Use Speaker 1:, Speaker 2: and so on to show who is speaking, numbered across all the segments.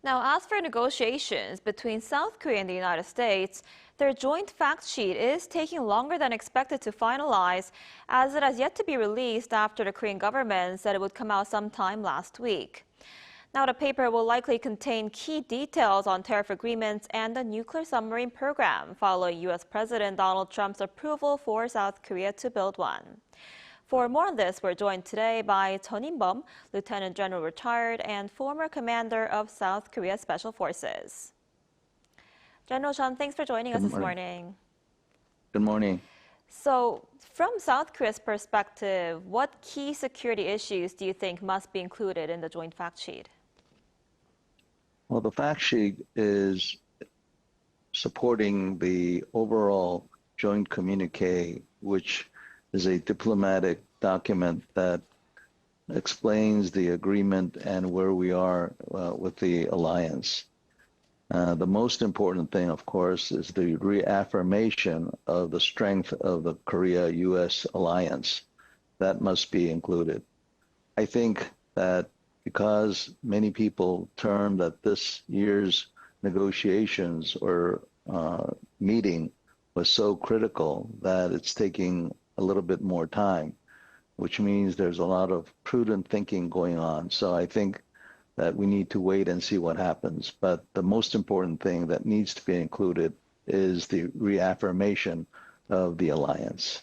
Speaker 1: Now, as for negotiations between South Korea and the United States, their joint fact sheet is taking longer than expected to finalize, as it has yet to be released after the Korean government said it would come out sometime last week. Now, the paper will likely contain key details on tariff agreements and the nuclear submarine program, following U.S. President Donald Trump's approval for South Korea to build one. For more on this, we're joined today by Chun In-Bum, Lieutenant General retired and former commander of South Korea Special Forces. General Chun, thanks for joining us this morning.
Speaker 2: Good morning.
Speaker 1: So, from South Korea's perspective, what key security issues do you think must be included in the joint fact sheet?
Speaker 2: Well, the fact sheet is supporting the overall joint communique, which is a diplomatic document that explains the agreement and where we are with the alliance. The most important thing, of course, is the reaffirmation of the strength of the Korea-U.S. alliance. That must be included. I think that because many people term that this year's negotiations or meeting was so critical that it's taking a little bit more time, which means there's a lot of prudent thinking going on. So I think that we need to wait and see what happens. But the most important thing that needs to be included is the reaffirmation of the alliance.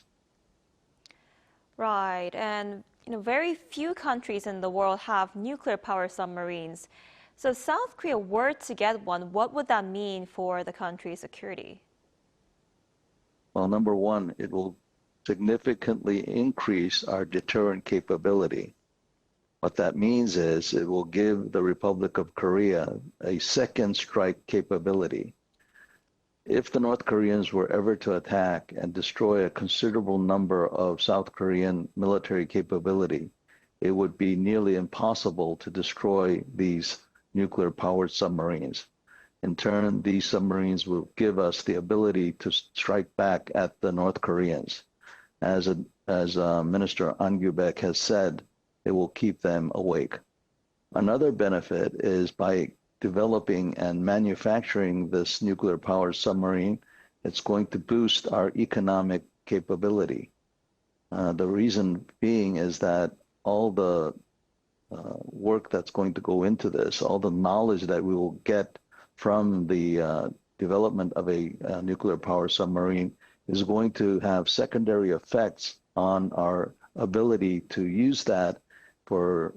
Speaker 1: Right, and very few countries in the world have nuclear-powered submarines. So if South Korea were to get one, what would that mean for the country's security?
Speaker 2: Well, number one, it will significantly increase our deterrent capability. What that means is it will give the Republic of Korea a second strike capability. If the North Koreans were ever to attack and destroy a considerable number of South Korean military capability, it would be nearly impossible to destroy these nuclear-powered submarines. In turn, these submarines will give us the ability to strike back at the North Koreans. As Minister An Gyu-baek has said, it will keep them awake. Another benefit is by developing and manufacturing this nuclear-powered submarine, it's going to boost our economic capability. The reason being is that all the work that's going to go into this, all the knowledge that we will get from the development of a nuclear-powered submarine is going to have secondary effects on our ability to use that for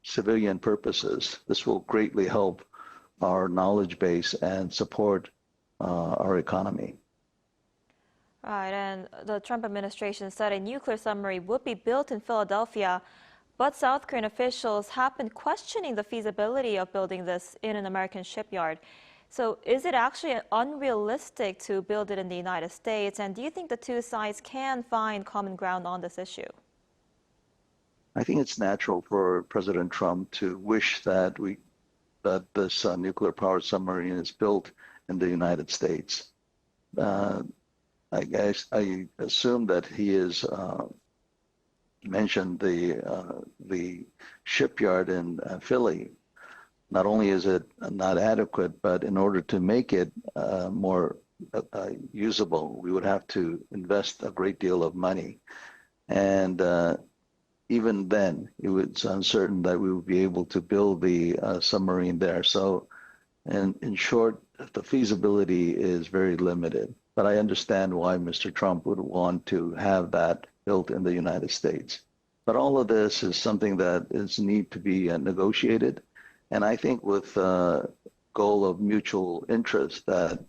Speaker 2: civilian purposes. This will greatly help our knowledge base and support our economy.
Speaker 1: Right, and the Trump administration said a nuclear submarine would be built in Philadelphia, but South Korean officials have been questioning the feasibility of building this in an American shipyard. So is it actually unrealistic to build it in the United States? And do you think the two sides can find common ground on this issue?
Speaker 2: I think it's natural for President Trump to wish that this nuclear-powered submarine is built in the United States. I assume that he has mentioned the shipyard in Philly. Not only is it not adequate, but in order to make it more usable, we would have to invest a great deal of money. And even then, it was uncertain that we would be able to build the submarine there. So, in short, the feasibility is very limited. But I understand why Mr. Trump would want to have that built in the United States. But all of this is something that need to be negotiated. And I think with the goal of mutual interest that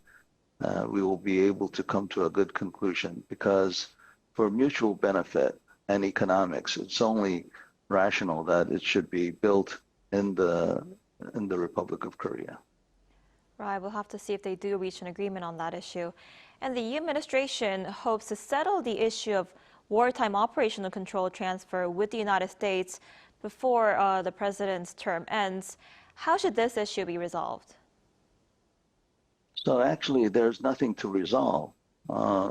Speaker 2: we will be able to come to a good conclusion, because for mutual benefit and economics, it's only rational that it should be built in the Republic of Korea.
Speaker 1: Right, we'll have to see if they do reach an agreement on that issue. And the EU administration hopes to settle the issue of wartime operational control transfer with the United States before the president's term ends. How should this issue be resolved?
Speaker 2: So actually, there's nothing to resolve.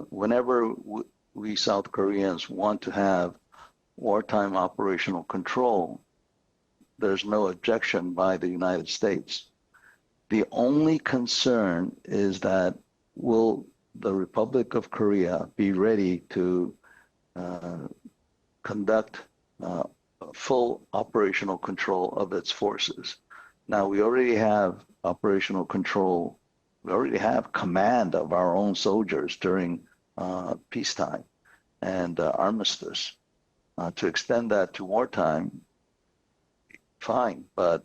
Speaker 2: Whenever we South Koreans want to have wartime operational control, there's no objection by the United States. The only concern is that will the Republic of Korea be ready to conduct full operational control of its forces? Now, we already have operational control. We already have command of our own soldiers during peacetime and armistice. To extend that to wartime, fine, but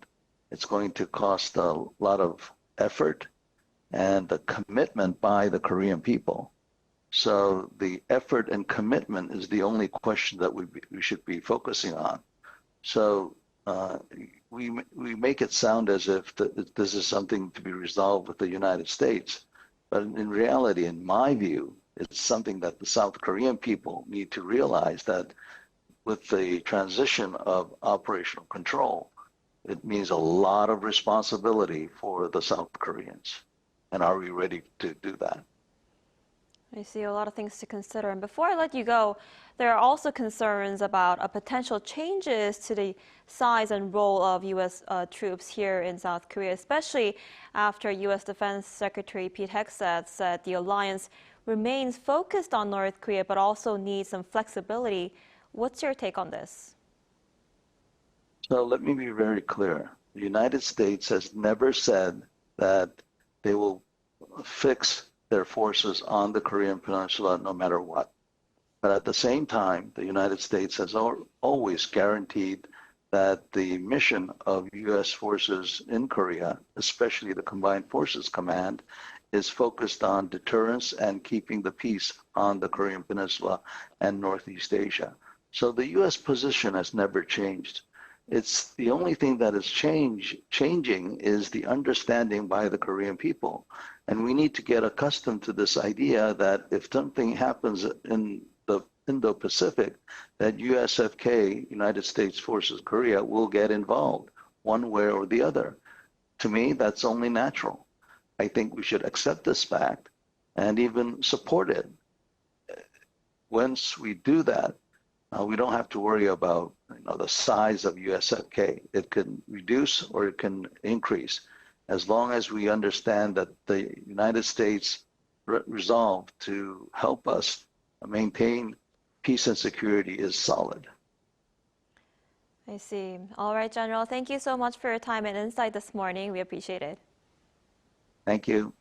Speaker 2: it's going to cost a lot of effort and the commitment by the Korean people. So the effort and commitment is the only question that we should be focusing on. So we make it sound as if this is something to be resolved with the United States, but in reality, in my view, it's something that the South Korean people need to realize, that with the transition of operational control, it means a lot of responsibility for the South Koreans. And are we ready to do that?
Speaker 1: I see a lot of things to consider. And before I let you go, there are also concerns about potential changes to the size and role of U.S. Troops here in South Korea, especially after U.S. Defense Secretary Pete Hegseth said the alliance remains focused on North Korea, but also needs some flexibility. What's your take on this?
Speaker 2: So let me be very clear. The United States has never said that they will fix their forces on the Korean Peninsula no matter what. But at the same time, the United States has always guaranteed that the mission of U.S. forces in Korea, especially the Combined Forces Command, is focused on deterrence and keeping the peace on the Korean Peninsula and Northeast Asia. So the U.S. position has never changed. It's the only thing that is changing is the understanding by the Korean people. And we need to get accustomed to this idea that if something happens in the Indo-Pacific, that USFK, United States Forces Korea, will get involved one way or the other. To me, that's only natural. I think we should accept this fact and even support it. Once we do that, we don't have to worry about the size of USFK. It can reduce or it can increase, as long as we understand that the United States resolve to help us maintain peace and security is solid.
Speaker 1: I see. All right, General. Thank you so much for your time and insight this morning. We appreciate it.
Speaker 2: Thank you.